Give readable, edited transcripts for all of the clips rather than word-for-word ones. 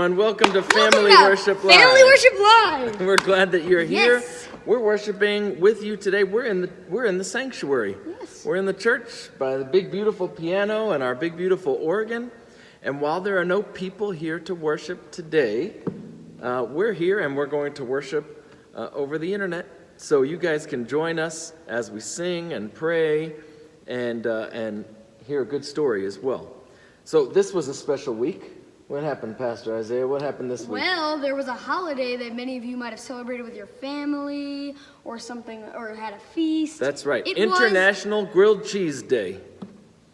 everyone. Welcome to Family Worship Live. Family Worship Live. We're glad that you're here. Yes. We're worshiping with you today. We're in the sanctuary. Yes. We're in the church by the big beautiful piano and our big beautiful organ. And while there are no people here to worship today, we're here and we're going to worship over the internet. So you guys can join us as we sing and pray and hear a good story as well. So this was a special week. What happened, Pastor Isaiah? What happened this week? Well, there was a holiday that many of you might have celebrated with your family or something, or had a feast. That's right. International Grilled Cheese Day.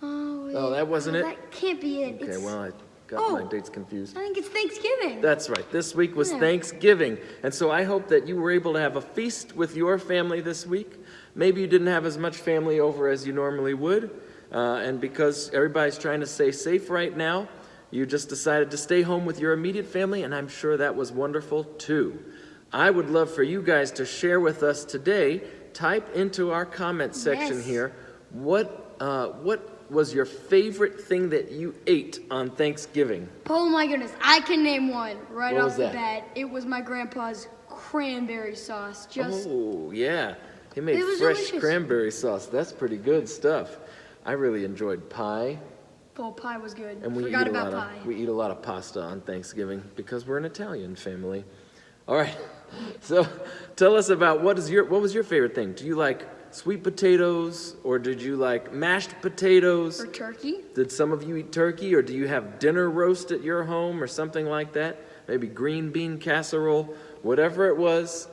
Oh, that wasn't it? That can't be it. Okay, well, I got my dates confused. I think it's Thanksgiving. That's right. This week was Thanksgiving. And so I hope that you were able to have a feast with your family this week. Maybe you didn't have as much family over as you normally would. And because everybody's trying to stay safe right now, you just decided to stay home with your immediate family, and I'm sure that was wonderful too. I would love for you guys to share with us today. Type into our comment section here, what was your favorite thing that you ate on Thanksgiving? Oh my goodness, I can name one right What off was the that? bat. It was my grandpa's cranberry sauce. Oh, yeah. He made It was fresh delicious. cranberry sauce. That's pretty good stuff. I really enjoyed pie. Oh, pie was good. And we Forgot eat about pie. we eat a lot of pasta on Thanksgiving because we're an Italian family. All right. So tell us about what was your favorite thing? Do you like sweet potatoes, or did you like mashed potatoes? Or turkey. Did some of you eat turkey, or do you have dinner roast at your home or something like that? Maybe green bean casserole, whatever it was.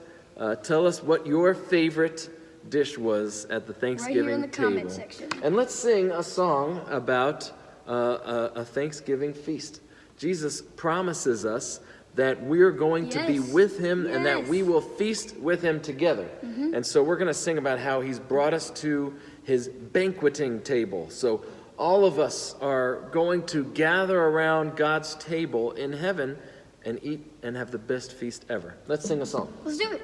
Tell us what your favorite dish was at the Thanksgiving Right here in the table. comment section. And let's sing a song about a Thanksgiving feast. Jesus promises us that we're going to be with him and that we will feast with him together. And so we're going to sing about how he's brought us to his banqueting table. So all of us are going to gather around God's table in heaven and eat and have the best feast ever. Let's sing a song. Let's do it.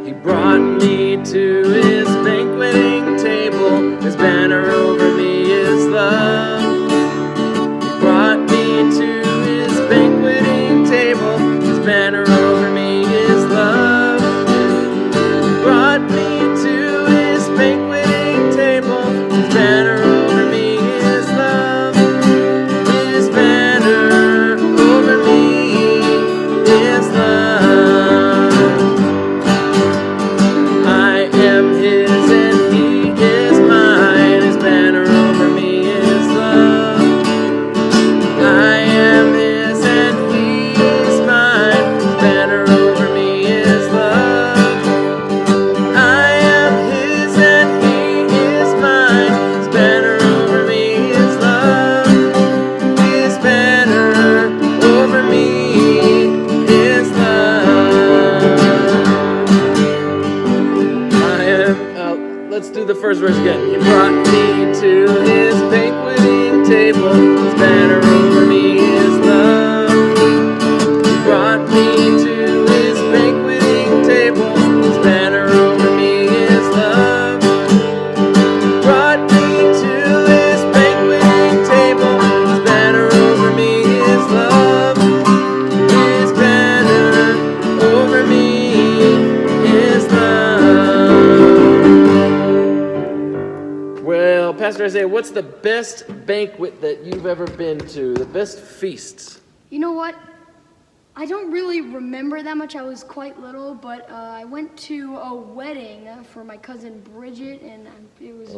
He brought me to his banqueting table. His banner over me is love. He brought me to his banqueting table. His banner over me is love. He brought me to his banqueting table. His banner over me is love. His banner over me is love. First verse again. He brought me to his banqueting table. His banner over me is love. He brought me to his banqueting table. His banner over me is love. He brought me to his banqueting table. His banner over me is love. His banner over me is love. Well, Pastor Isaiah, what's the best banquet that you've ever been to? The best feast? You know what? I don't really remember that much. I was quite little, but I went to a wedding for my cousin Bridget, and it was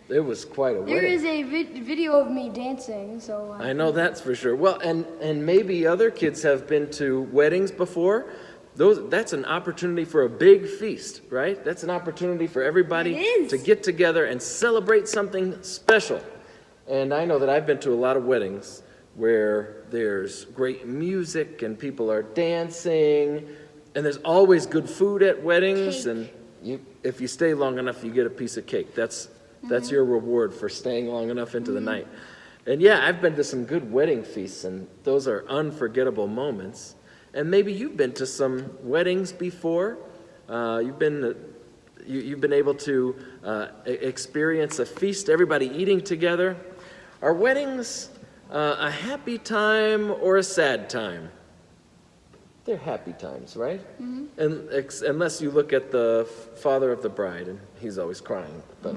It was quite a wedding. There is a video of me dancing, so I know that's for sure. Well, and maybe other kids have been to weddings before. That's an opportunity for a big feast, right? That's an opportunity for everybody to get together and celebrate something special. And I know that I've been to a lot of weddings where there's great music and people are dancing, and there's always good food at weddings. Cake. And if you stay long enough, you get a piece of cake. That's your reward for staying long enough into the night. And yeah, I've been to some good wedding feasts, and those are unforgettable moments. And maybe you've been to some weddings before. You've been able to experience a feast, everybody eating together. Are weddings A happy time or a sad time? They're happy times, right? Mm-hmm. And unless you look at the father of the bride, and he's always crying. But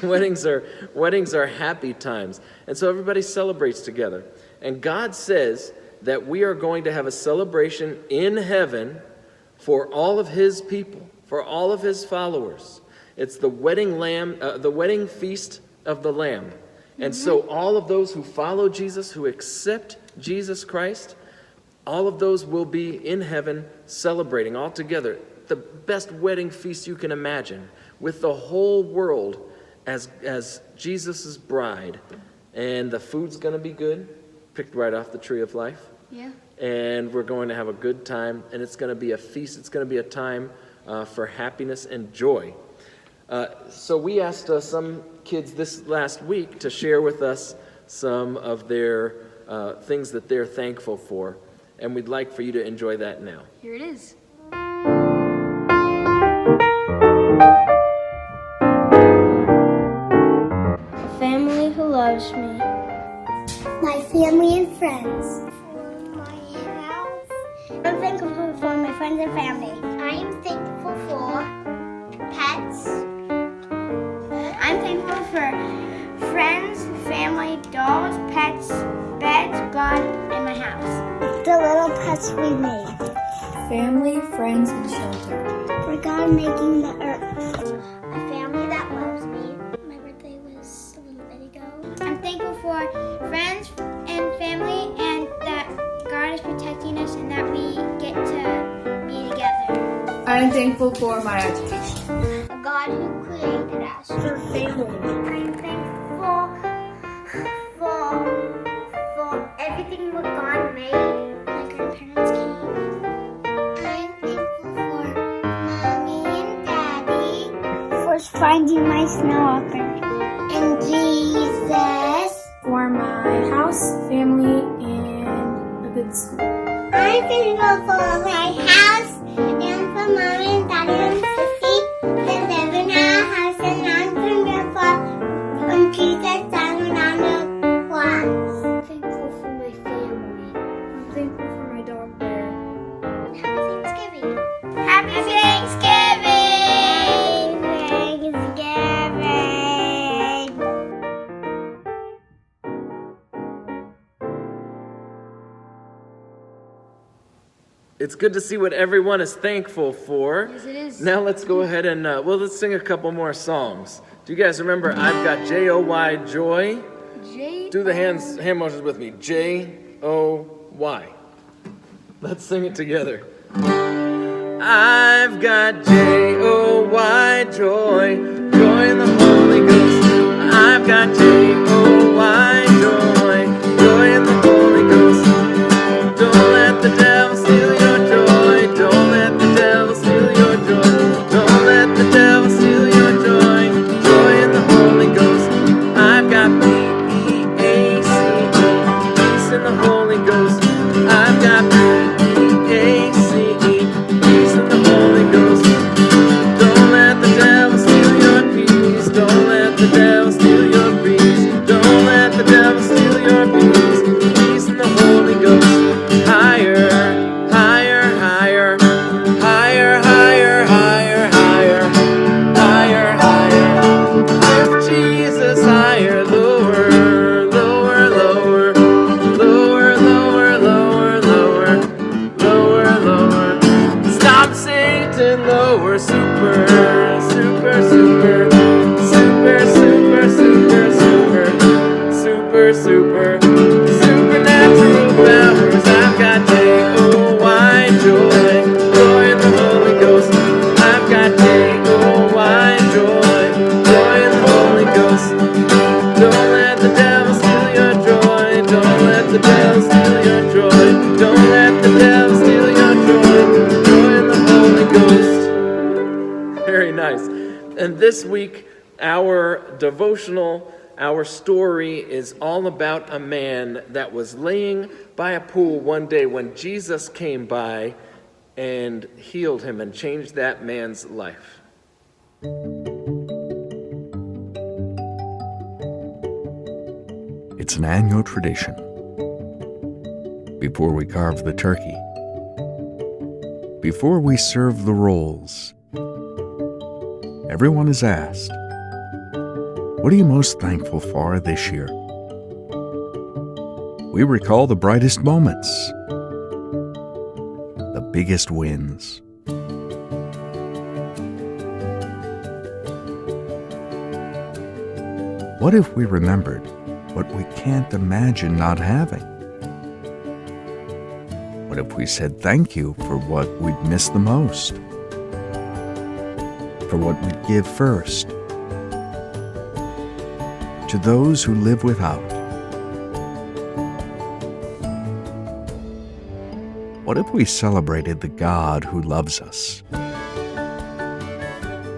weddings are happy times, and so everybody celebrates together. And God says that we are going to have a celebration in heaven for all of His people, for all of His followers. It's the wedding feast of the Lamb. And so all of those who follow Jesus, who accept Jesus Christ, all of those will be in heaven celebrating all together. The best wedding feast you can imagine, with the whole world as Jesus' bride. And the food's going to be good, picked right off the tree of life. Yeah. And we're going to have a good time, and it's going to be a feast. It's going to be a time for happiness and joy. So we asked some kids this last week to share with us some of their things that they're thankful for. And we'd like for you to enjoy that now. Here it is. A family who loves me. My family and friends. For my house. I'm thankful for my friends and family. I am thankful for pets. I'm thankful for friends, family, dolls, pets, beds, God, and my house. The little pets we made. Family, friends, and shelter. For God making the earth. A family that loves me. My birthday was a little bit ago. I'm thankful for friends and family, and that God is protecting us and that we get to be together. I'm thankful for my education. A God who created us. For family. I'm thankful for everything what God made. My grandparents came. I'm thankful for Mommy and Daddy. For finding my snow opener. And Jesus. For my house, family, and a good school. I'm thankful for my house and for Mommy and Daddy and Sissy. They live in our house, and I'm thankful for Jesus down on the cross. I'm thankful for my family. I'm thankful for my dog Bear. Happy Thanksgiving. Happy Thanksgiving. It's good to see what everyone is thankful for. Yes, it is. Now let's go ahead and, let's sing a couple more songs. Do you guys remember I've Got J-O-Y, Joy? Do the hand motions with me. J-O-Y. Let's sing it together. I've got J-O-Y, joy, joy in the Holy Ghost. I've got J-O-Y, joy, joy in the Holy Ghost. Don't let the devil steal your joy. Don't let the devil steal your joy. Don't let the devil steal your joy. Joy in the Holy Ghost. I've got P-E-A-C-E, peace in the Holy Ghost. I've got P-E-A-C-E, peace in the Holy Ghost. Don't let the devil steal your peace. Don't let the devil steal your peace. Don't let the devil steal your peace. Peace in the Holy Ghost. Higher, higher, higher, higher, higher, higher, higher, higher, higher. Lift Jesus higher, lower, lower, lower, lower, lower, lower, lower, lower, lower. Stop Satan, lower, super, super, super, super, super, super, super, super, super, supernatural powers. I've got J-O-Y, joy, joy in the Holy Ghost. I've got J-O-Y, joy, joy in the Holy Ghost. Don't let the devil steal your joy. Don't let the devil steal your joy. Don't let the devil steal your joy. Joy in the Holy Ghost. Very nice. And this week, our devotional, our story is all about a man that was laying by a pool one day when Jesus came by and healed him and changed that man's life. It's an annual tradition before we carve the turkey, before we serve the rolls, everyone is asked, "What are you most thankful for this year?" We recall the brightest moments, the biggest wins. What if we remembered what we can't imagine not having? What if we said thank you for what we'd miss the most? For what we'd give first? To those who live without? What if we celebrated the God who loves us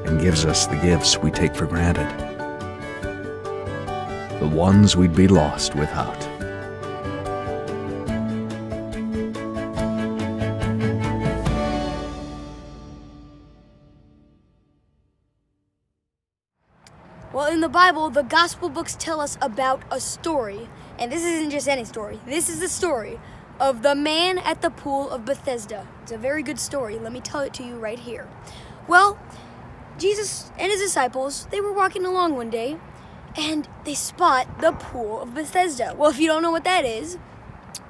and gives us the gifts we take for granted? The ones we'd be lost without. Well, in the Bible, the gospel books tell us about a story. And this isn't just any story. This is the story of the man at the pool of Bethesda. It's a very good story. Let me tell it to you right here. Well, Jesus and his disciples, they were walking along one day, and they spot the pool of Bethesda. Well, if you don't know what that is,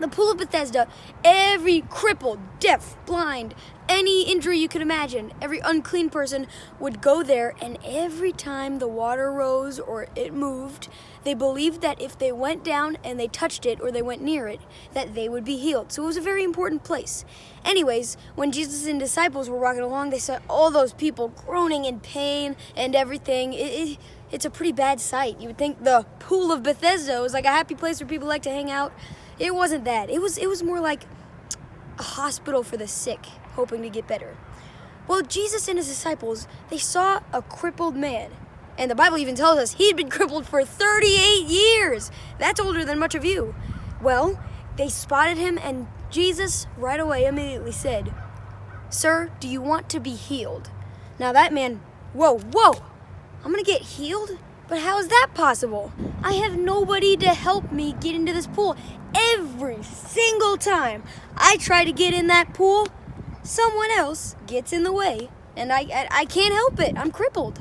the pool of Bethesda, every crippled, deaf, blind, any injury you could imagine, every unclean person would go there, and every time the water rose or it moved, they believed that if they went down and they touched it or they went near it, that they would be healed. So it was a very important place. Anyways, when Jesus and disciples were walking along, they saw all those people groaning in pain and everything. It's a pretty bad sight. You would think the pool of Bethesda was like a happy place where people like to hang out. It wasn't that. It was more like a hospital for the sick, hoping to get better. Well, Jesus and his disciples, they saw a crippled man. And the Bible even tells us he'd been crippled for 38 years. That's older than much of you. Well, they spotted him, and Jesus right away immediately said, "Sir, do you want to be healed?" Now that man, whoa, I'm gonna get healed? But how is that possible? I have nobody to help me get into this pool. Every single time I try to get in that pool, someone else gets in the way, and I can't help it. I'm crippled.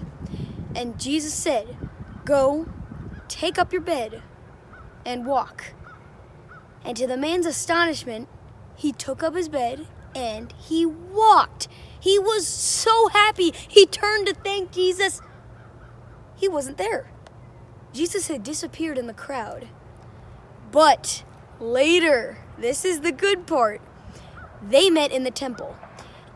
And Jesus said, "Go, take up your bed, and walk." And to the man's astonishment, he took up his bed and he walked. He was so happy. He turned to thank Jesus. He wasn't there. Jesus had disappeared in the crowd. But later, this is the good part, they met in the temple.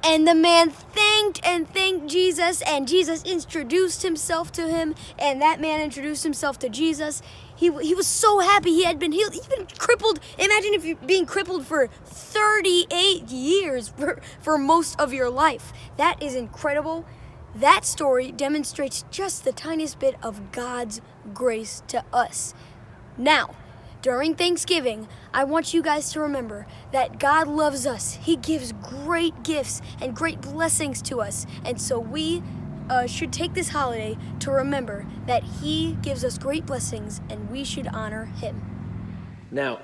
And the man thanked Jesus, and Jesus introduced himself to him, and that man introduced himself to Jesus. He was so happy he had been healed. He'd been crippled. Imagine if you're being crippled for 38 years for most of your life. That is incredible. That story demonstrates just the tiniest bit of God's grace to us. Now, during Thanksgiving, I want you guys to remember that God loves us. He gives great gifts and great blessings to us. And so we should take this holiday to remember that He gives us great blessings and we should honor Him. Now,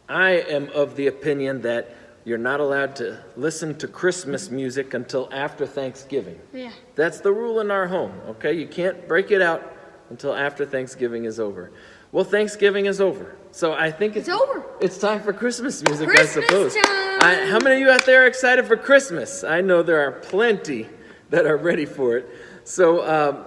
I am of the opinion that you're not allowed to listen to Christmas music until after Thanksgiving. Yeah. That's the rule in our home, okay? You can't break it out until after Thanksgiving is over. Well, Thanksgiving is over, so I think it's over. It's time for Christmas music, I suppose. Time. How many of you out there are excited for Christmas? I know there are plenty that are ready for it. So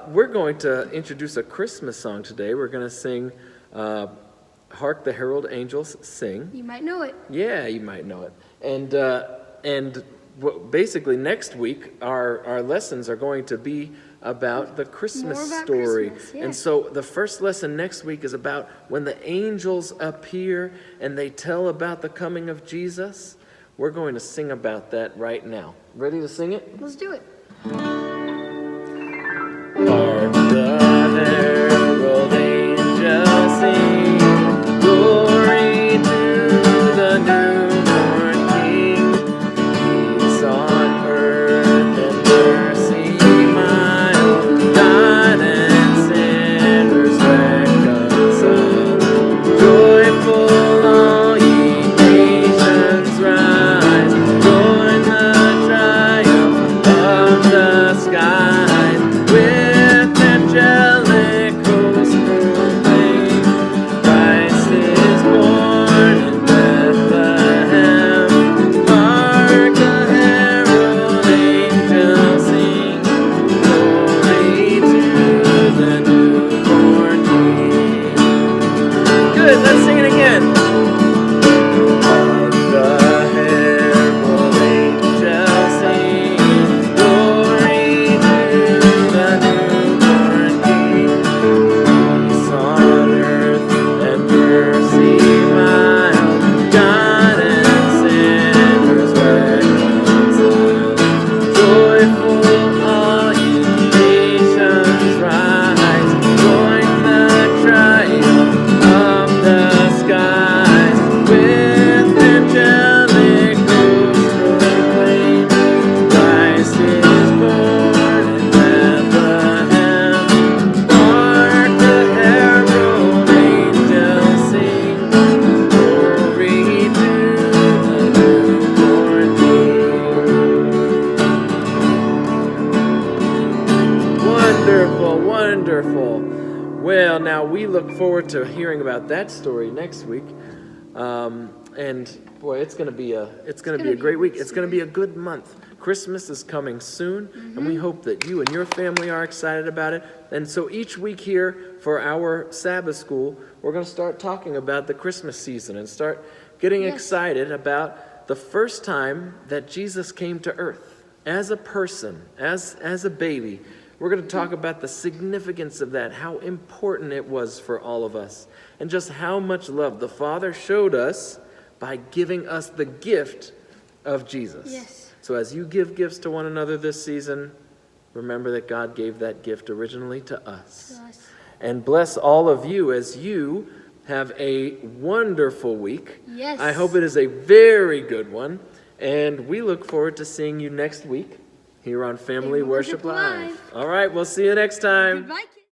we're going to introduce a Christmas song today. We're going to sing Hark the Herald Angels Sing. You might know it. Yeah, you might know it. And basically next week our lessons are going to be about the Christmas story. Christmas, yeah. And so the first lesson next week is about when the angels appear and they tell about the coming of Jesus. We're going to sing about that right now. Ready to sing it? Let's do it. Hark the herald angels sing, glory to the newborn King. Peace on earth and mercy mild, God and sinners reconciled. Joyful all ye nations, Wonderful, wonderful. Well, now we look forward to hearing about that story next week. And boy, it's going to be a great week. It's going to be a good month. Christmas is coming soon, and we hope that you and your family are excited about it. And so each week here for our Sabbath school, we're going to start talking about the Christmas season and start getting excited about the first time that Jesus came to earth as a person, as a baby. We're going to talk about the significance of that, how important it was for all of us, and just how much love the Father showed us by giving us the gift of Jesus. Yes. So as you give gifts to one another this season, remember that God gave that gift originally to us. Yes. And bless all of you as you have a wonderful week. Yes. I hope it is a very good one. And we look forward to seeing you next week here on Family Worship Live. All right, we'll see you next time. Goodbye, kids.